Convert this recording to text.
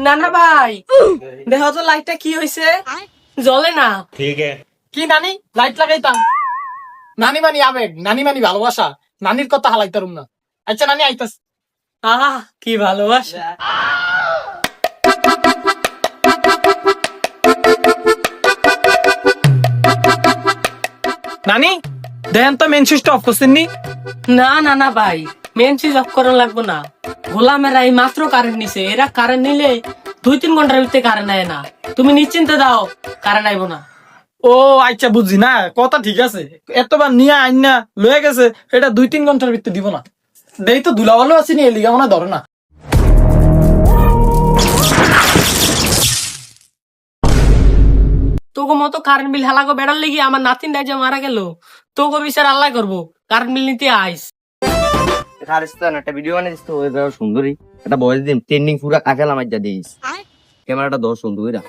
না না ভাই, দেখো তো লাইটটা কি হয়েছে, জ্বলে না। ठीक है। কি নানি লাইট লাগাইতাম? নানি মানি আবেগ, নানি মানি ভালোবাসা, নানির কথা হালাইতারুম না। আচ্ছা নানি আইতাস। আহা কি ভালোবাসা। নানি দেন তো মেন সুইচটা অফ করছেন নি? না না না ভাই, মেন সুইচ অফ করা লাগবো না। গোলামেরা এই মাত্র কারেন্ট নিছে, এরা কারেন্ট নিলে 2-3 ঘন্টার ভিতরে কারেন্ট আয় না। তুমি নিশ্চিন্তে দাও, কারেন্ট আইবো না। ও আচ্ছা বুঝছি না, কথা ঠিক আছে। এতবার নিয়ে আইন না লয়ে গেছে, এটা 2-3 ঘন্টার ভিতরে দিব না। দেই তো দুলাভালো আছি নি, এলিগা মনে হয় ধরে না। তোকে মতো কারেন্ট বিল হালাকো বেড়ার লেগে আমার নাতিন যে মারা গেল, তোকে বিচার আল্লাহ করবো। কারেন্ট বিল নিতে আইস। খারিস্তান একটা ভিডিও বানিয়ে দিস তো, সুন্দরী একটা বয়স দিন ট্রেন্ডিং পুরা কাফেলা মাইজা দিস, ক্যামেরাটা ধর সুন্দরীরা।